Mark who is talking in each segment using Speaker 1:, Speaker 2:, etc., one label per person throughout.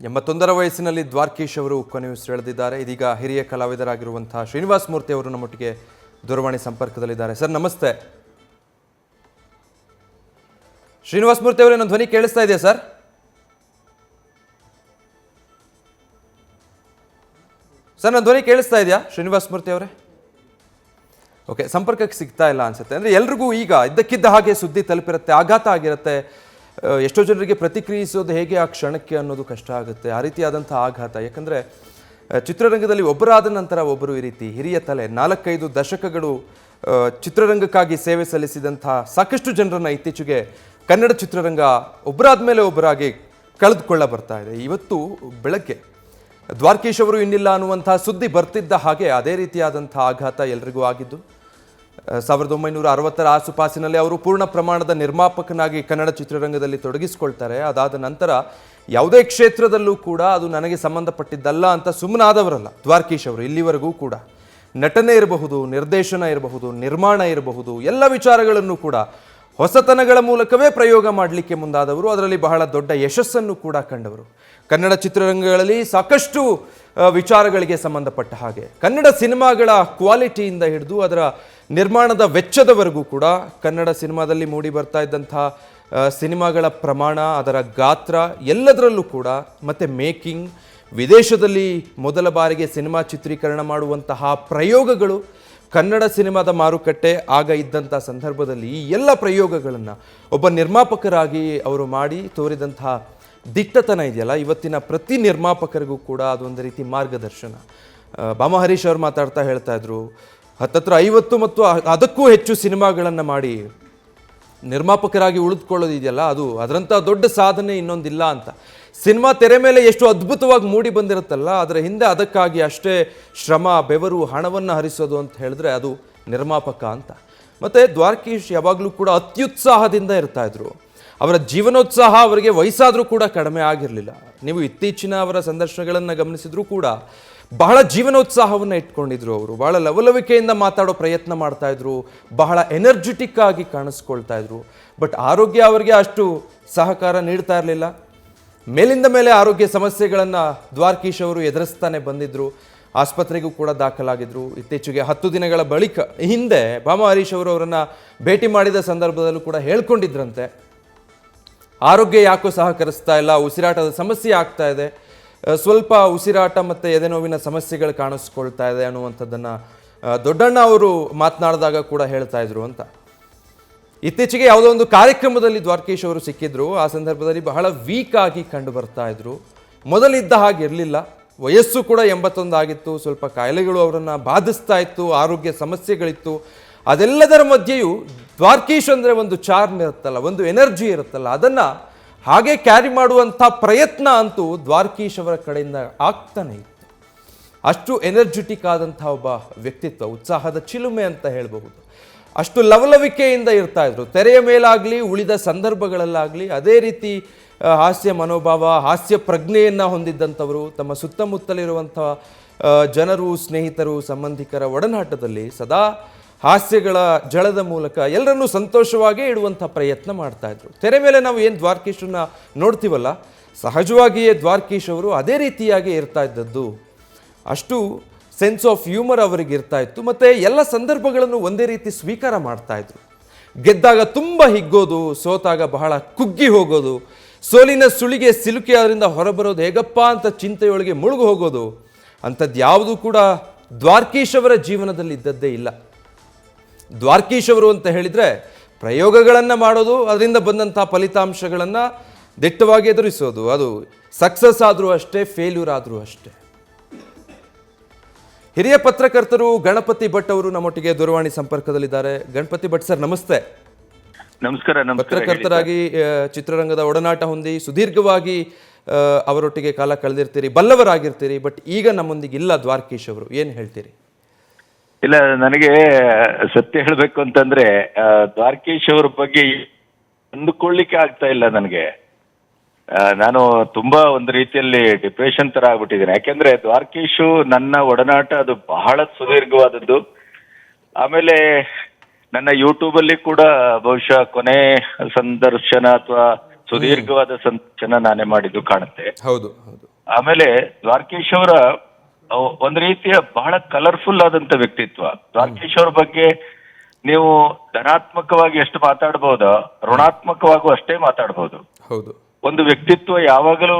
Speaker 1: 81ರ ವಯಸ್ಸಿನಲ್ಲಿ ದ್ವಾರಕೀಶ್ ಅವರು ಕೊನೆಯುಸಿರೆಳೆದಿದ್ದಾರೆ. ಇದೀಗ ಹಿರಿಯ ಕಲಾವಿದರಾಗಿರುವಂತಹ ಶ್ರೀನಿವಾಸ್ ಮೂರ್ತಿ ಅವರು ನಮ್ಮೊಟ್ಟಿಗೆ ದೂರವಾಣಿ ಸಂಪರ್ಕದಲ್ಲಿದ್ದಾರೆ. ಸರ್ ನಮಸ್ತೆ. ಶ್ರೀನಿವಾಸ್ ಮೂರ್ತಿ ಅವರೇ, ನನ್ನ ಧ್ವನಿ ಕೇಳಿಸ್ತಾ ಇದೆಯಾ ಸರ್? ನನ್ನ ಧ್ವನಿ ಕೇಳಿಸ್ತಾ ಇದೆಯಾ ಶ್ರೀನಿವಾಸ್ ಮೂರ್ತಿ ಅವರೇ? ಓಕೆ, ಸಂಪರ್ಕಕ್ಕೆ ಸಿಗ್ತಾ ಇಲ್ಲ ಅನ್ಸುತ್ತೆ. ಅಂದರೆ ಎಲ್ರಿಗೂ ಈಗ ಇದ್ದಕ್ಕಿದ್ದ ಹಾಗೆ ಸುದ್ದಿ ತಲುಪಿರುತ್ತೆ, ಆಘಾತ ಆಗಿರುತ್ತೆ. ಎಷ್ಟೋ ಜನರಿಗೆ ಪ್ರತಿಕ್ರಿಯಿಸೋದು ಹೇಗೆ ಆ ಕ್ಷಣಕ್ಕೆ ಅನ್ನೋದು ಕಷ್ಟ ಆಗುತ್ತೆ. ಆ ರೀತಿಯಾದಂಥ ಆಘಾತ, ಯಾಕಂದರೆ ಚಿತ್ರರಂಗದಲ್ಲಿ ಒಬ್ಬರಾದ ನಂತರ ಒಬ್ಬರು ಈ ರೀತಿ ಹಿರಿಯ ತಲೆ 4-5 ದಶಕಗಳು ಚಿತ್ರರಂಗಕ್ಕಾಗಿ ಸೇವೆ ಸಲ್ಲಿಸಿದಂಥ ಸಾಕಷ್ಟು ಜನರನ್ನು ಇತ್ತೀಚೆಗೆ ಕನ್ನಡ ಚಿತ್ರರಂಗ ಒಬ್ಬರಾದ ಮೇಲೆ ಒಬ್ಬರಾಗಿ ಕಳೆದುಕೊಳ್ಳ ಬರ್ತಾ ಇದೆ. ಇವತ್ತು ಬೆಳಗ್ಗೆ ದ್ವಾರಕೀಶ್ ಅವರು ಇನ್ನಿಲ್ಲ ಅನ್ನುವಂಥ ಸುದ್ದಿ ಬರ್ತಿದ್ದ ಹಾಗೆ ಅದೇ ರೀತಿಯಾದಂಥ ಆಘಾತ ಎಲ್ರಿಗೂ ಆಗಿದ್ದು. 1960ರ ಆಸುಪಾಸಿನಲ್ಲಿ ಅವರು ಪೂರ್ಣ ಪ್ರಮಾಣದ ನಿರ್ಮಾಪಕನಾಗಿ ಕನ್ನಡ ಚಿತ್ರರಂಗದಲ್ಲಿ ತೊಡಗಿಸಿಕೊಳ್ತಾರೆ. ಅದಾದ ನಂತರ ಯಾವುದೇ ಕ್ಷೇತ್ರದಲ್ಲೂ ಕೂಡ ಅದು ನನಗೆ ಸಂಬಂಧಪಟ್ಟಿದ್ದಲ್ಲ ಅಂತ ಸುಮ್ಮನಾದವರಲ್ಲ ದ್ವಾರಕೀಶ್ ಅವರು. ಇಲ್ಲಿವರೆಗೂ ಕೂಡ ನಟನೆ ಇರಬಹುದು, ನಿರ್ದೇಶನ ಇರಬಹುದು, ನಿರ್ಮಾಣ ಇರಬಹುದು, ಎಲ್ಲ ವಿಚಾರಗಳನ್ನು ಕೂಡ ಹೊಸತನಗಳ ಮೂಲಕವೇ ಪ್ರಯೋಗ ಮಾಡಲಿಕ್ಕೆ ಮುಂದಾದವರು. ಅದರಲ್ಲಿ ಬಹಳ ದೊಡ್ಡ ಯಶಸ್ಸನ್ನು ಕೂಡ ಕಂಡವರು. ಕನ್ನಡ ಚಿತ್ರರಂಗಗಳಲ್ಲಿ ಸಾಕಷ್ಟು ವಿಚಾರಗಳಿಗೆ ಸಂಬಂಧಪಟ್ಟ ಹಾಗೆ ಕನ್ನಡ ಸಿನಿಮಾಗಳ ಕ್ವಾಲಿಟಿಯಿಂದ ಹಿಡಿದು ಅದರ ನಿರ್ಮಾಣದ ವೆಚ್ಚದವರೆಗೂ ಕೂಡ ಕನ್ನಡ ಸಿನಿಮಾದಲ್ಲಿ ಮೂಡಿ ಬರ್ತಾ ಇದ್ದಂಥ ಸಿನಿಮಾಗಳ ಪ್ರಮಾಣ, ಅದರ ಗಾತ್ರ ಎಲ್ಲದರಲ್ಲೂ ಕೂಡ, ಮತ್ತು ಮೇಕಿಂಗ್, ವಿದೇಶದಲ್ಲಿ ಮೊದಲ ಬಾರಿಗೆ ಸಿನಿಮಾ ಚಿತ್ರೀಕರಣ ಮಾಡುವಂತಹ ಪ್ರಯೋಗಗಳು, ಕನ್ನಡ ಸಿನಿಮಾದ ಮಾರುಕಟ್ಟೆ ಆಗ ಇದ್ದಂಥ ಸಂದರ್ಭದಲ್ಲಿ ಈ ಎಲ್ಲ ಪ್ರಯೋಗಗಳನ್ನು ಒಬ್ಬ ನಿರ್ಮಾಪಕರಾಗಿ ಅವರು ಮಾಡಿ ತೋರಿದಂತಹ ದಿಟ್ಟತನ ಇದೆಯಲ್ಲ, ಇವತ್ತಿನ ಪ್ರತಿ ನಿರ್ಮಾಪಕರಿಗೂ ಕೂಡ ಅದೊಂದು ರೀತಿ ಮಾರ್ಗದರ್ಶನ. ಬಾಮ ಹರೀಶ್ ಅವರು ಮಾತಾಡ್ತಾ ಹೇಳ್ತಾ ಇದ್ರು, 50 ಮತ್ತು ಅದಕ್ಕೂ ಹೆಚ್ಚು ಸಿನಿಮಾಗಳನ್ನು ಮಾಡಿ ನಿರ್ಮಾಪಕರಾಗಿ ಉಳಿದುಕೊಳ್ಳೋದಿದೆಯಲ್ಲ, ಅದು ಅದರಂಥ ದೊಡ್ಡ ಸಾಧನೆ ಇನ್ನೊಂದಿಲ್ಲ ಅಂತ. ಸಿನಿಮಾ ತೆರೆ ಮೇಲೆ ಎಷ್ಟು ಅದ್ಭುತವಾಗಿ ಮೂಡಿ ಬಂದಿರುತ್ತಲ್ಲ, ಅದರ ಹಿಂದೆ ಅದಕ್ಕಾಗಿ ಅಷ್ಟೇ ಶ್ರಮ, ಬೆವರು, ಹಣವನ್ನು ಹರಿಸೋದು ಅಂತ ಹೇಳಿದ್ರೆ ಅದು ನಿರ್ಮಾಪಕ ಅಂತ. ಮತ್ತು ದ್ವಾರಕೀಶ್ ಯಾವಾಗಲೂ ಕೂಡ ಅತ್ಯುತ್ಸಾಹದಿಂದ ಇರ್ತಾಯಿದ್ರು. ಅವರ ಜೀವನೋತ್ಸಾಹ ಅವರಿಗೆ ವಯಸ್ಸಾದರೂ ಕೂಡ ಕಡಿಮೆ ಆಗಿರಲಿಲ್ಲ. ನೀವು ಇತ್ತೀಚಿನ ಅವರ ಸಂದರ್ಶನಗಳನ್ನು ಗಮನಿಸಿದ್ರೂ ಕೂಡ ಬಹಳ ಜೀವನೋತ್ಸಾಹವನ್ನು ಇಟ್ಕೊಂಡಿದ್ರು ಅವರು. ಬಹಳ ಲವಲವಿಕೆಯಿಂದ ಮಾತಾಡೋ ಪ್ರಯತ್ನ ಮಾಡ್ತಾಯಿದ್ರು, ಬಹಳ ಎನರ್ಜೆಟಿಕ್ ಆಗಿ ಕಾಣಿಸ್ಕೊಳ್ತಾ ಇದ್ರು. ಬಟ್ ಆರೋಗ್ಯ ಅವರಿಗೆ ಅಷ್ಟು ಸಹಕಾರ ನೀಡ್ತಾ ಇರಲಿಲ್ಲ. ಮೇಲಿಂದ ಮೇಲೆ ಆರೋಗ್ಯ ಸಮಸ್ಯೆಗಳನ್ನು ದ್ವಾರಕೀಶ್ ಅವರು ಎದುರಿಸ್ತಾನೆ ಬಂದಿದ್ದರು. ಆಸ್ಪತ್ರೆಗೂ ಕೂಡ ದಾಖಲಾಗಿದ್ದರು. ಇತ್ತೀಚೆಗೆ 10 ದಿನಗಳ ಬಳಿಕ ಹಿಂದೆ ಬಾಮ ಹರೀಶ್ ಅವರು ಅವರನ್ನು ಭೇಟಿ ಮಾಡಿದ ಸಂದರ್ಭದಲ್ಲೂ ಕೂಡ ಹೇಳ್ಕೊಂಡಿದ್ರಂತೆ, ಆರೋಗ್ಯ ಯಾಕೋ ಸಹಕರಿಸ್ತಾ ಇಲ್ಲ, ಉಸಿರಾಟದ ಸಮಸ್ಯೆ ಆಗ್ತಾ ಇದೆ, ಸ್ವಲ್ಪ ಉಸಿರಾಟ ಮತ್ತು ಎದೆನೋವಿನ ಸಮಸ್ಯೆಗಳು ಕಾಣಿಸ್ಕೊಳ್ತಾ ಇದೆ ಅನ್ನುವಂಥದ್ದನ್ನು ದೊಡ್ಡಣ್ಣ ಅವರು ಮಾತನಾಡಿದಾಗ ಕೂಡ ಹೇಳ್ತಾ ಇದ್ರು ಅಂತ. ಇತ್ತೀಚೆಗೆ ಯಾವುದೋ ಒಂದು ಕಾರ್ಯಕ್ರಮದಲ್ಲಿ ದ್ವಾರಕೀಶ್ ಅವರು ಸಿಕ್ಕಿದ್ರು. ಆ ಸಂದರ್ಭದಲ್ಲಿ ಬಹಳ ವೀಕ್ ಆಗಿ ಕಂಡು ಬರ್ತಾ ಇದ್ರು. ಮೊದಲಿದ್ದ ಹಾಗೆ ಇರಲಿಲ್ಲ. ವಯಸ್ಸು ಕೂಡ 81 ಆಗಿತ್ತು. ಸ್ವಲ್ಪ ಕಾಯಿಲೆಗಳು ಅವರನ್ನು ಬಾಧಿಸ್ತಾ ಇತ್ತು, ಆರೋಗ್ಯ ಸಮಸ್ಯೆಗಳಿತ್ತು. ಅದೆಲ್ಲದರ ಮಧ್ಯೆಯೂ ದ್ವಾರಕೀಶ್ ಅಂದರೆ ಒಂದು ಚಾರ್ಮ್ ಇರುತ್ತಲ್ಲ, ಒಂದು ಎನರ್ಜಿ ಇರುತ್ತಲ್ಲ, ಅದನ್ನು ಹಾಗೆ ಕ್ಯಾರಿ ಮಾಡುವಂಥ ಪ್ರಯತ್ನ ಅಂತೂ ದ್ವಾರಕೀಶ್ ಅವರ ಕಡೆಯಿಂದ ಆಗ್ತಾನೆ ಇತ್ತು. ಅಷ್ಟು ಎನರ್ಜೆಟಿಕ್ ಆದಂಥ ಒಬ್ಬ ವ್ಯಕ್ತಿತ್ವ, ಉತ್ಸಾಹದ ಚಿಲುಮೆ ಅಂತ ಹೇಳಬಹುದು. ಅಷ್ಟು ಲವಲವಿಕೆಯಿಂದ ಇರ್ತಾ ಇದ್ರು. ತೆರೆಯ ಮೇಲಾಗಲಿ ಉಳಿದ ಸಂದರ್ಭಗಳಲ್ಲಾಗಲಿ ಅದೇ ರೀತಿ ಹಾಸ್ಯ ಮನೋಭಾವ, ಹಾಸ್ಯ ಪ್ರಜ್ಞೆಯನ್ನು ಹೊಂದಿದ್ದಂಥವರು. ತಮ್ಮ ಸುತ್ತಮುತ್ತಲಿರುವಂಥ ಜನರು, ಸ್ನೇಹಿತರು, ಸಂಬಂಧಿಕರ ಒಡನಾಟದಲ್ಲಿ ಸದಾ ಹಾಸ್ಯಗಳ ಜಳದ ಮೂಲಕ ಎಲ್ಲರನ್ನೂ ಸಂತೋಷವಾಗೇ ಇಡುವಂಥ ಪ್ರಯತ್ನ ಮಾಡ್ತಾಯಿದ್ರು. ತೆರೆ ಮೇಲೆ ನಾವು ಏನು ದ್ವಾರಕೀಶನ್ನ ನೋಡ್ತೀವಲ್ಲ, ಸಹಜವಾಗಿಯೇ ದ್ವಾರಕೀಶ್ ಅವರು ಅದೇ ರೀತಿಯಾಗಿ ಇರ್ತಾ ಇದ್ದದ್ದು. ಅಷ್ಟು ಸೆನ್ಸ್ ಆಫ್ ಹ್ಯೂಮರ್ ಅವರಿಗೆ ಇರ್ತಾ ಇತ್ತು. ಮತ್ತು ಎಲ್ಲ ಸಂದರ್ಭಗಳನ್ನು ಒಂದೇ ರೀತಿ ಸ್ವೀಕಾರ ಮಾಡ್ತಾಯಿದ್ರು. ಗೆದ್ದಾಗ ತುಂಬ ಹಿಗ್ಗೋದು, ಸೋತಾಗ ಬಹಳ ಕುಗ್ಗಿ ಹೋಗೋದು, ಸೋಲಿನ ಸುಳಿಗೆ ಸಿಲುಕಿ ಅದರಿಂದ ಹೊರಬರೋದು ಹೇಗಪ್ಪ ಅಂತ ಚಿಂತೆಯೊಳಗೆ ಮುಳುಗು ಹೋಗೋದು, ಅಂಥದ್ದು ಯಾವುದೂ ಕೂಡ ದ್ವಾರಕೀಶ್ ಅವರ ಜೀವನದಲ್ಲಿ ಇದ್ದದ್ದೇ ಇಲ್ಲ. ದ್ವಾರಕೀಶ್ ಅವರು ಅಂತ ಹೇಳಿದರೆ ಪ್ರಯೋಗಗಳನ್ನು ಮಾಡೋದು, ಅದರಿಂದ ಬಂದಂಥ ಫಲಿತಾಂಶಗಳನ್ನು ದಿಟ್ಟವಾಗಿ ಎದುರಿಸೋದು. ಅದು ಸಕ್ಸಸ್ ಆದರೂ ಅಷ್ಟೇ, ಫೇಲ್ಯೂರ್ ಆದರೂ ಅಷ್ಟೇ. ಹಿರಿಯ ಪತ್ರಕರ್ತರು ಗಣಪತಿ ಭಟ್ ಅವರು ನಮ್ಮೊಟ್ಟಿಗೆ ದೂರವಾಣಿ ಸಂಪರ್ಕದಲ್ಲಿದ್ದಾರೆ. ಗಣಪತಿ ಭಟ್ ಸರ್ ನಮಸ್ತೆ.
Speaker 2: ನಮಸ್ಕಾರ.
Speaker 1: ಪತ್ರಕರ್ತರಾಗಿ ಚಿತ್ರರಂಗದ ಒಡನಾಟ ಹೊಂದಿ ಸುದೀರ್ಘವಾಗಿ ಅವರೊಟ್ಟಿಗೆ ಕಾಲ ಕಳೆದಿರ್ತೀರಿ, ಬಲ್ಲವರಾಗಿರ್ತೀರಿ. ಬಟ್ ಈಗ ನಮ್ಮೊಂದಿಗೆ ಇಲ್ಲ ದ್ವಾರಕೀಶ್ ಅವರು, ಏನು ಹೇಳ್ತೀರಿ?
Speaker 2: ಇಲ್ಲ, ನನಗೆ ಸತ್ಯ ಹೇಳಬೇಕು ಅಂತಂದ್ರೆ ದ್ವಾರಕೀಶ್ ಅವ್ರ ಬಗ್ಗೆ ಅಂದುಕೊಳ್ಳಿಕ್ಕೆ ಆಗ್ತಾ ಇಲ್ಲ ನನಗೆ. ನಾನು ತುಂಬಾ ಒಂದು ರೀತಿಯಲ್ಲಿ ಡಿಪ್ರೆಷನ್ ತರ ಆಗ್ಬಿಟ್ಟಿದ್ದೀನಿ. ಯಾಕೆಂದ್ರೆ ದ್ವಾರಕೀಶು ನನ್ನ ಒಡನಾಟ ಅದು ಬಹಳ ಸುದೀರ್ಘವಾದದ್ದು. ಆಮೇಲೆ ನನ್ನ ಯೂಟ್ಯೂಬ್ ಅಲ್ಲಿ ಕೂಡ ಬಹುಶಃ ಕೊನೆ ಸಂದರ್ಶನ ಅಥವಾ ಸುದೀರ್ಘವಾದ ಸಂದರ್ಶನ ನಾನೇ ಮಾಡಿದ್ದು ಕಾಣುತ್ತೆ.
Speaker 1: ಹೌದು ಹೌದು.
Speaker 2: ಆಮೇಲೆ ದ್ವಾರಕೀಶ್ ಅವರ ಒಂದು ರೀತಿಯ ಬಹಳ ಕಲರ್ಫುಲ್ ಆದಂತ ವ್ಯಕ್ತಿತ್ವ. ದ್ವಾರಕೀಶ್ ಅವ್ರ ಬಗ್ಗೆ ನೀವು ಧನಾತ್ಮಕವಾಗಿ ಎಷ್ಟು ಮಾತಾಡಬಹುದೋ ಋಣಾತ್ಮಕವಾಗೂ ಅಷ್ಟೇ ಮಾತಾಡಬಹುದು.
Speaker 1: ಹೌದು.
Speaker 2: ಒಂದು ವ್ಯಕ್ತಿತ್ವ ಯಾವಾಗಲೂ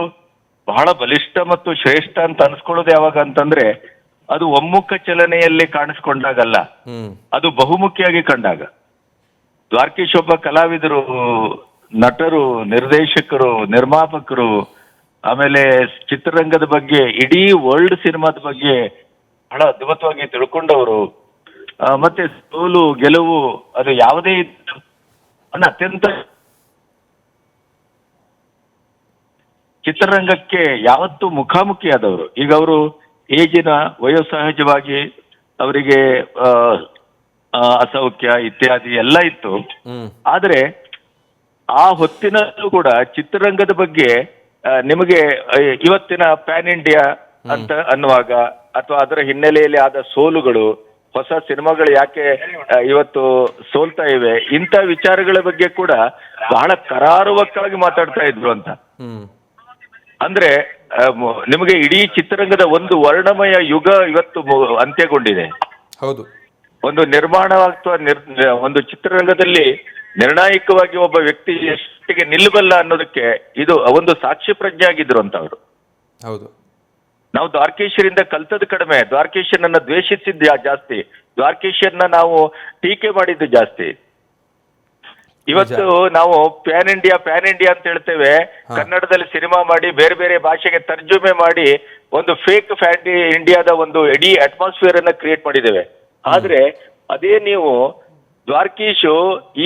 Speaker 2: ಬಹಳ ಬಲಿಷ್ಠ ಮತ್ತು ಶ್ರೇಷ್ಠ ಅಂತ ಅನ್ಸ್ಕೊಳ್ಳೋದು ಯಾವಾಗ ಅಂತಂದ್ರೆ ಅದು ಒಮ್ಮುಖ ಚಲನೆಯಲ್ಲಿ ಕಾಣಿಸ್ಕೊಂಡಾಗಲ್ಲ, ಅದು ಬಹುಮುಖಿಯಾಗಿ ಕಂಡಾಗ. ದ್ವಾರಕೀಶ್ ಒಬ್ಬ ಕಲಾವಿದರು, ನಟರು, ನಿರ್ದೇಶಕರು, ನಿರ್ಮಾಪಕರು, ಆಮೇಲೆ ಚಿತ್ರರಂಗದ ಬಗ್ಗೆ, ಇಡೀ ವರ್ಲ್ಡ್ ಸಿನಿಮಾದ ಬಗ್ಗೆ ಬಹಳ ಅದ್ಭುತವಾಗಿ ತಿಳ್ಕೊಂಡವರು. ಮತ್ತೆ ಸೋಲು ಗೆಲುವು ಅದು ಯಾವುದೇ ಅತ್ಯಂತ ಚಿತ್ರರಂಗಕ್ಕೆ ಯಾವತ್ತೂ ಮುಖಾಮುಖಿಯಾದವರು. ಈಗ ಅವರು ಏಜಿನ ವಯೋಸಹಜವಾಗಿ ಅವರಿಗೆ ಅಸೌಖ್ಯ ಇತ್ಯಾದಿ ಎಲ್ಲ ಇತ್ತು. ಆದ್ರೆ ಆ ಹೊತ್ತಿನಲ್ಲೂ ಕೂಡ ಚಿತ್ರರಂಗದ ಬಗ್ಗೆ ನಿಮಗೆ ಇವತ್ತಿನ ಪ್ಯಾನ್ ಇಂಡಿಯಾ ಅಂತ ಅನ್ನುವಾಗ ಅಥವಾ ಅದರ ಹಿನ್ನೆಲೆಯಲ್ಲಿ ಆದ ಸೋಲುಗಳು, ಹೊಸ ಸಿನಿಮಾಗಳು ಯಾಕೆ ಇವತ್ತು ಸೋಲ್ತಾ ಇವೆ, ಇಂಥ ವಿಚಾರಗಳ ಬಗ್ಗೆ ಕೂಡ ಬಹಳ ಕರಾರುವಕ್ಕಾಗಿ ಮಾತಾಡ್ತಾ ಇದ್ರು ಅಂತ. ಅಂದ್ರೆ ನಿಮಗೆ ಇಡೀ ಚಿತ್ರರಂಗದ ಒಂದು ವರ್ಣಮಯ ಯುಗ ಇವತ್ತು ಅಂತ್ಯಗೊಂಡಿದೆ.
Speaker 1: ಹೌದು.
Speaker 2: ಒಂದು ನಿರ್ಮಾಣ ಅಥವಾ ಒಂದು ಚಿತ್ರರಂಗದಲ್ಲಿ ನಿರ್ಣಾಯಕವಾಗಿ ಒಬ್ಬ ವ್ಯಕ್ತಿ ಎಷ್ಟಿಗೆ ನಿಲ್ಲಬಲ್ಲ ಅನ್ನೋದಕ್ಕೆ ಇದು ಒಂದು ಸಾಕ್ಷಿ ಪ್ರಜ್ಞೆ ಆಗಿದ್ರು ಅಂತ ಅವರು.
Speaker 1: ಹೌದು.
Speaker 2: ನಾವು ದ್ವಾರಕೀಶರಿಂದ ಕಲ್ತದ್ದು ಕಡಿಮೆ, ದ್ವಾರಕೀಶನನ್ನ ದ್ವೇಷಿಸಿದ್ದು ಜಾಸ್ತಿ, ದ್ವಾರಕೀಶನ್ನ ನಾವು ಟೀಕೆ ಮಾಡಿದ್ದು ಜಾಸ್ತಿ. ಇವತ್ತು ನಾವು ಪ್ಯಾನ್ ಇಂಡಿಯಾ ಅಂತ ಹೇಳ್ತೇವೆ, ಕನ್ನಡದಲ್ಲಿ ಸಿನಿಮಾ ಮಾಡಿ ಬೇರೆ ಬೇರೆ ಭಾಷೆಗೆ ತರ್ಜುಮೆ ಮಾಡಿ ಒಂದು ಫೇಕ್ ಇಂಡಿಯಾದ ಒಂದು ಇಡೀ ಅಟ್ಮಾಸ್ಫಿಯರ್ ಅನ್ನ ಕ್ರಿಯೇಟ್ ಮಾಡಿದ್ದೇವೆ. ಆದ್ರೆ ಅದೇ ನೀವು ದ್ವಾರಕೀಶು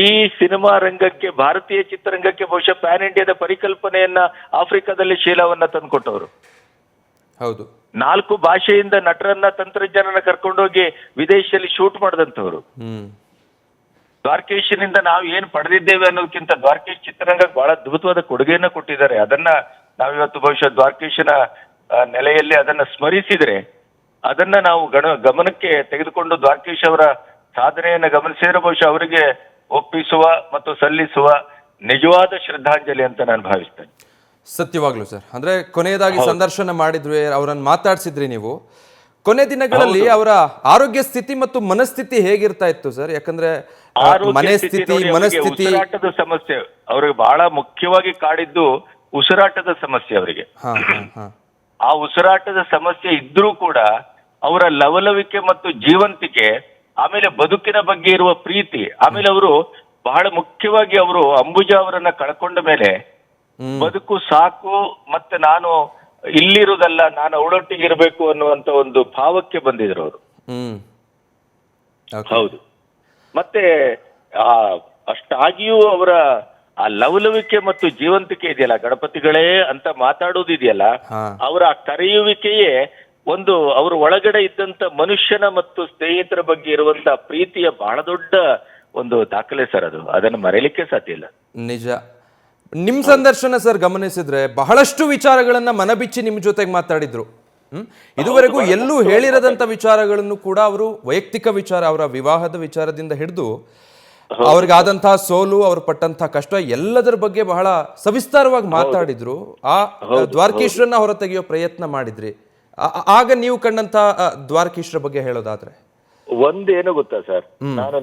Speaker 2: ಈ ಸಿನಿಮಾ ರಂಗಕ್ಕೆ, ಭಾರತೀಯ ಚಿತ್ರರಂಗಕ್ಕೆ ಬಹುಶಃ ಪ್ಯಾನ್ ಇಂಡಿಯಾದ ಪರಿಕಲ್ಪನೆಯನ್ನ ಆಫ್ರಿಕಾದಲ್ಲಿ ಶೀಲವನ್ನ ತಂದುಕೊಟ್ಟವರು.
Speaker 1: ಹೌದು.
Speaker 2: 4 ಭಾಷೆಯಿಂದ ನಟರನ್ನ, ತಂತ್ರಜ್ಞಾನನ ಕರ್ಕೊಂಡೋಗಿ ವಿದೇಶದಲ್ಲಿ ಶೂಟ್ ಮಾಡಿದಂಥವ್ರು. ದ್ವಾರಕೀಶನಿಂದ ನಾವು ಏನ್ ಪಡೆದಿದ್ದೇವೆ ಅನ್ನೋದಕ್ಕಿಂತ ದ್ವಾರಕೀಶ್ ಚಿತ್ರರಂಗಕ್ಕೆ ಬಹಳ ಅದ್ಭುತವಾದ ಕೊಡುಗೆಯನ್ನ ಕೊಟ್ಟಿದ್ದಾರೆ. ಅದನ್ನ ನಾವಿವತ್ತು ಬಹುಶಃ ದ್ವಾರಕೀಶನ ನೆಲೆಯಲ್ಲಿ ಅದನ್ನ ಸ್ಮರಿಸಿದ್ರೆ, ಅದನ್ನ ನಾವು ಗಮನಕ್ಕೆ ತೆಗೆದುಕೊಂಡು ದ್ವಾರಕೀಶ್ ಅವರ ಸಾಧನೆಯನ್ನ ಗಮನಿಸಿದ್ರೆ ಬಹುಶಃ ಅವರಿಗೆ ಒಪ್ಪಿಸುವ ಮತ್ತು ಸಲ್ಲಿಸುವ ನಿಜವಾದ ಶ್ರದ್ಧಾಂಜಲಿ ಅಂತ ನಾನು ಭಾವಿಸ್ತೇನೆ.
Speaker 1: ಸತ್ಯವಾಗ್ಲು ಸರ್. ಅಂದ್ರೆ ಕೊನೆಯದಾಗಿ ಸಂದರ್ಶನ ಮಾಡಿದ್ವಿ, ಅವರನ್ನು ಮಾತಾಡ್ಸಿದ್ರಿ ನೀವು. ಕೊನೆ ದಿನಗಳಲ್ಲಿ ಅವರ ಆರೋಗ್ಯ ಸ್ಥಿತಿ ಮತ್ತು ಮನಸ್ಥಿತಿ ಹೇಗಿರ್ತಾ ಇತ್ತು ಸರ್? ಯಾಕಂದ್ರೆ ಮನೆ ಸ್ಥಿತಿ, ಮನಸ್ಥಿತಿ,
Speaker 2: ಉಸಿರಾಟದ ಸಮಸ್ಯೆ ಅವ್ರಿಗೆ ಬಹಳ ಮುಖ್ಯವಾಗಿ ಕಾಡಿದ್ದು ಉಸಿರಾಟದ ಸಮಸ್ಯೆ ಅವರಿಗೆ. ಆ ಉಸಿರಾಟದ ಸಮಸ್ಯೆ ಇದ್ರೂ ಕೂಡ ಅವರ ಲವಲವಿಕೆ ಮತ್ತು ಜೀವಂತಿಕೆ, ಆಮೇಲೆ ಬದುಕಿನ ಬಗ್ಗೆ ಇರುವ ಪ್ರೀತಿ, ಆಮೇಲೆ ಅವರು ಬಹಳ ಮುಖ್ಯವಾಗಿ ಅವರು ಅಂಬುಜಾ ಅವರನ್ನ ಕಳ್ಕೊಂಡ ಮೇಲೆ ಬದುಕು ಸಾಕು, ಮತ್ತೆ ನಾನು ಇಲ್ಲಿರುವುದಲ್ಲ, ನಾನು ಅವಳೊಟ್ಟಿಗೆ ಇರಬೇಕು ಅನ್ನುವಂತ ಒಂದು ಭಾವಕ್ಕೆ ಬಂದಿದ್ರು ಅವರು. ಹೌದು. ಮತ್ತೆ ಅಷ್ಟಾಗಿಯೂ ಅವರ ಆ ಲವಲವಿಕೆ ಮತ್ತು ಜೀವಂತಿಕೆ ಇದೆಯಲ್ಲ, ಗಣಪತಿಗಳೇ ಅಂತ ಮಾತಾಡೋದಿದೆಯಲ್ಲ, ಅವರ ಕರೆಯುವಿಕೆಯೇ ಒಂದು ಅವರ ಒಳಗಡೆ ಇದ್ದಂತ ಮನುಷ್ಯನ ಮತ್ತು ಸ್ನೇಹಿತರ ಬಗ್ಗೆ ಇರುವಂತ ಪ್ರೀತಿಯ ಬಹಳ ದೊಡ್ಡ ಒಂದು ದಾಖಲೆ ಸರ್. ಅದನ್ನು ಮರೆಯಲಿಕ್ಕೆ ಸಾಧ್ಯ ಇಲ್ಲ.
Speaker 1: ನಿಜ. ನಿಮ್ ಸಂದರ್ಶನ ಸರ್ ಗಮನಿಸಿದ್ರೆ ಬಹಳಷ್ಟು ವಿಚಾರಗಳನ್ನ ಮನಬಿಚ್ಚಿ ನಿಮ್ ಜೊತೆಗೆ ಮಾತಾಡಿದ್ರು. ಇದುವರೆಗೂ ಎಲ್ಲೂ ಹೇಳಿರದಂತ ವಿಚಾರಗಳನ್ನು ಕೂಡ ಅವರು ವೈಯಕ್ತಿಕ ವಿಚಾರ, ಅವರ ವಿವಾಹದ ವಿಚಾರದಿಂದ ಹಿಡಿದು ಅವ್ರಿಗಾದಂತಹ ಸೋಲು, ಅವ್ರು ಪಟ್ಟಂತಹ ಕಷ್ಟ, ಎಲ್ಲದರ ಬಗ್ಗೆ ಬಹಳ ಸವಿಸ್ತಾರವಾಗಿ ಮಾತಾಡಿದ್ರು. ಆ ದ್ವಾರಕೀಶ್ರನ್ನ ಹೊರ ತೆಗೆಯೋ ಪ್ರಯತ್ನ ಮಾಡಿದ್ರಿ. ಆಗ ನೀವು ಕಂಡಂತ ದ್ವಾರಕೀಶ್ರ ಬಗ್ಗೆ ಹೇಳೋದಾದ್ರೆ
Speaker 2: ಒಂದೇನು ಗೊತ್ತಾ ಸರ್,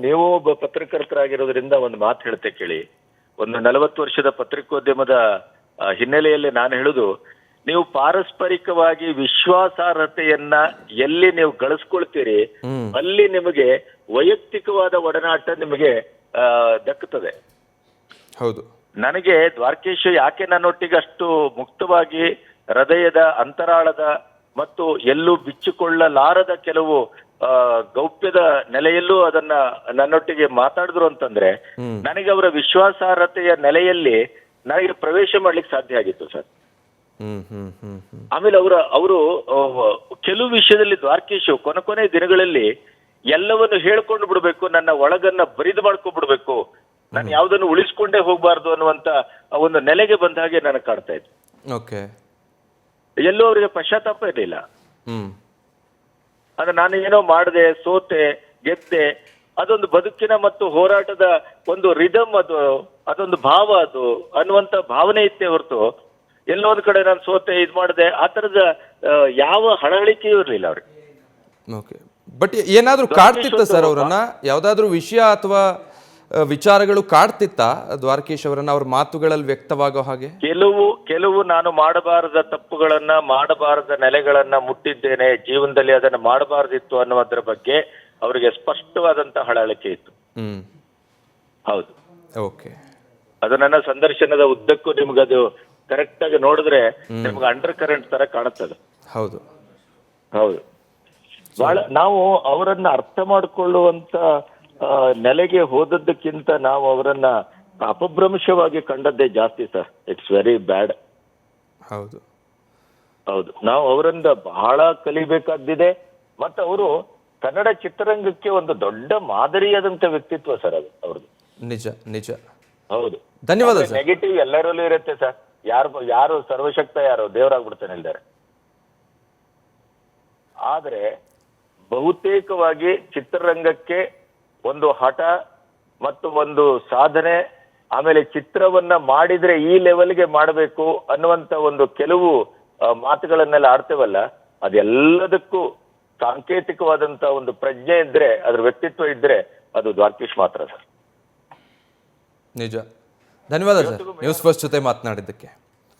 Speaker 2: ನೀವು ಒಬ್ಬ ಪತ್ರಕರ್ತರಾಗಿರೋದ್ರಿಂದ ಒಂದು ಮಾತು ಹೇಳ್ತೆ ಕೇಳಿ. ಒಂದು 40 ವರ್ಷದ ಪತ್ರಿಕೋದ್ಯಮದ ಹಿನ್ನೆಲೆಯಲ್ಲಿ ನಾನು ಹೇಳುದು, ನೀವು ಪಾರಸ್ಪರಿಕವಾಗಿ ವಿಶ್ವಾಸಾರ್ಹತೆಯನ್ನ ಎಲ್ಲಿ ನೀವು ಗಳಿಸ್ಕೊಳ್ತೀರಿ ಅಲ್ಲಿ ನಿಮಗೆ ವೈಯಕ್ತಿಕವಾದ ಒಡನಾಟ ನಿಮಗೆ ದಕ್ಕುತ್ತದೆ.
Speaker 1: ಹೌದು.
Speaker 2: ನನಗೆ ದ್ವಾರಕೀಶ್ ಯಾಕೆ ನನ್ನೊಟ್ಟಿಗೆ ಅಷ್ಟು ಮುಕ್ತವಾಗಿ ಹೃದಯದ ಅಂತರಾಳದ ಮತ್ತು ಎಲ್ಲೂ ಬಿಚ್ಚಿಕೊಳ್ಳಲಾರದ ಕೆಲವು ಗೌಪ್ಯದ ನೆಲೆಯಲ್ಲೂ ಅದನ್ನ ನನ್ನೊಟ್ಟಿಗೆ ಮಾತಾಡಿದ್ರು ಅಂತಂದ್ರೆ, ನನಗೆ ಅವರ ವಿಶ್ವಾಸಾರ್ಹತೆಯ ನೆಲೆಯಲ್ಲಿ ನನಗೆ ಪ್ರವೇಶ ಮಾಡ್ಲಿಕ್ಕೆ ಸಾಧ್ಯ ಆಗಿತ್ತು ಸರ್. ಆಮೇಲೆ ಅವರು ಕೆಲವು ವಿಷಯದಲ್ಲಿ ದ್ವಾರಕೀಶ್ ಕೊನೆ ದಿನಗಳಲ್ಲಿ ಎಲ್ಲವನ್ನು ಹೇಳ್ಕೊಂಡು ಬಿಡ್ಬೇಕು, ನನ್ನ ಒಳಗನ್ನ ಬರಿದು ಮಾಡ್ಕೊಂಡ್ಬಿಡ್ಬೇಕು, ನಾನು ಯಾವ್ದನ್ನು ಉಳಿಸ್ಕೊಂಡೇ ಹೋಗ್ಬಾರ್ದು ಅನ್ನುವಂತ ಒಂದು ನೆಲೆಗೆ ಬಂದ ಹಾಗೆ ನನಗೆ ಕಾಡ್ತಾ ಇತ್ತು. ಎಲ್ಲೂ ಅವರಿಗೆ ಪಶ್ಚಾತ್ತಾಪ ಇರಲಿಲ್ಲ. ಅಂದ್ರೆ ನಾನು ಏನೋ ಮಾಡಿದೆ, ಸೋತೆ, ಗೆದ್ದೆ, ಅದೊಂದು ಬದುಕಿನ ಮತ್ತು ಹೋರಾಟದ ಒಂದು ರಿದಮ್, ಅದೊಂದು ಭಾವ ಅನ್ನುವಂತ ಭಾವನೆ ಇತ್ತೇ ಹೊರತು ಎಲ್ಲೋ ಒಂದ್ ಕಡೆ ನಾನು ಸೋತೆ ಇದ್ ಮಾಡಿದೆ ಆ ತರದ ಯಾವ ಹಳಹಳಿಕೆಯೂ ಇರ್ಲಿಲ್ಲ ಅವ್ರಿಗೆ.
Speaker 1: ಓಕೆ, ಬಟ್ ಏನಾದ್ರೂ ಕಾಡ್ತಿತ್ತ ಸರ್ ಅವರನ್ನ? ಯಾವ್ದಾದ್ರು ವಿಷಯ ಅಥವಾ ವಿಚಾರಗಳು ಕಾಡ್ತಿತ್ತಾ ದ್ವಾರಕೀಶ್ ಅವರನ್ನ ಅವ್ರ ಮಾತುಗಳಲ್ಲಿ ವ್ಯಕ್ತವಾಗೋ ಹಾಗೆ?
Speaker 2: ಕೆಲವು ನಾನು ಮಾಡಬಾರದ ತಪ್ಪುಗಳನ್ನ, ಮಾಡಬಾರದ ನೆಲೆಗಳನ್ನ ಮುಟ್ಟಿದ್ದೇನೆ, ಜೀವನದಲ್ಲಿ ಅದನ್ನ ಮಾಡಬಾರ್ದಿತ್ತು ಅನ್ನೋದ್ರ ಬಗ್ಗೆ ಅವರಿಗೆ ಸ್ಪಷ್ಟವಾದಂತ ಹಳಹಳಿಕೆ ಇತ್ತು. ಹೌದು.
Speaker 1: ಓಕೆ,
Speaker 2: ಅದು ನನ್ನ ಸಂದರ್ಶನದ ಉದ್ದಕ್ಕೂ ನಿಮ್ಗದು ಕರೆಕ್ಟ್ ಆಗಿ ನೋಡಿದ್ರೆ ನಿಮ್ಗೆ ಅಂಡರ್ ಕರೆಂಟ್ ತರ ಕಾಣುತ್ತದೆ.
Speaker 1: ಹೌದು
Speaker 2: ಹೌದು. ಬಹಳ ನಾವು ಅವರನ್ನ ಅರ್ಥ ಮಾಡಿಕೊಳ್ಳುವಂತ ನೆಲೆಗೆ ಹೋದದ್ದಕ್ಕಿಂತ ನಾವು ಅವರನ್ನ ಅಪಭ್ರಂಶವಾಗಿ ಕಂಡದ್ದೇ ಜಾಸ್ತಿ ಸರ್. It's very bad.
Speaker 1: ಹೌದು
Speaker 2: ಹೌದು. ನಾವು ಅವರಿಂದ ಬಹಳ ಕಲಿಬೇಕಾದ್ದಿದೆ. ಮತ್ತು ಅವರು ಕನ್ನಡ ಚಿತ್ರರಂಗಕ್ಕೆ ಒಂದು ದೊಡ್ಡ ಮಾದರಿಯಾದಂತ ವ್ಯಕ್ತಿತ್ವ ಸರ್ ಅದು ಅವ್ರದ್ದು.
Speaker 1: ನಿಜ ನಿಜ.
Speaker 2: ಹೌದು.
Speaker 1: ಧನ್ಯವಾದ ಸರ್.
Speaker 2: ನೆಗೆಟಿವ್ ಎಲ್ಲರಲ್ಲೂ ಇರುತ್ತೆ ಸರ್. ಯಾರು ಸರ್ವಶಕ್ತ, ಯಾರು ದೇವರಾಗ್ಬಿಡ್ತಾನೆ ಇಲ್ದಾರೆ. ಆದ್ರೆ ಬಹುತೇಕವಾಗಿ ಚಿತ್ರರಂಗಕ್ಕೆ ಒಂದು ಹಠ ಮತ್ತು ಒಂದು ಸಾಧನೆ, ಆಮೇಲೆ ಚಿತ್ರವನ್ನ ಮಾಡಿದ್ರೆ ಈ ಲೆವೆಲ್ಗೆ ಮಾಡಬೇಕು ಅನ್ನುವಂತ ಒಂದು ಕೆಲವು ಮಾತುಗಳನ್ನೆಲ್ಲ ಆಡ್ತೇವಲ್ಲ, ಅದೆಲ್ಲದಕ್ಕೂ ಸಾಂಕೇತಿಕವಾದಂತ ಒಂದು ಪ್ರಜ್ಞೆ ಇದ್ರೆ, ಅದ್ರ ವ್ಯಕ್ತಿತ್ವ ಇದ್ರೆ ಅದು ದ್ವಾರಕೀಶ್ ಮಾತ್ರ ಸರ್.
Speaker 1: ನಿಜ. ಧನ್ಯವಾದ ಸರ್ ನ್ಯೂಸ್ ಫಸ್ಟ್ ಜೊತೆ ಮಾತನಾಡಿದ್ದಕ್ಕೆ.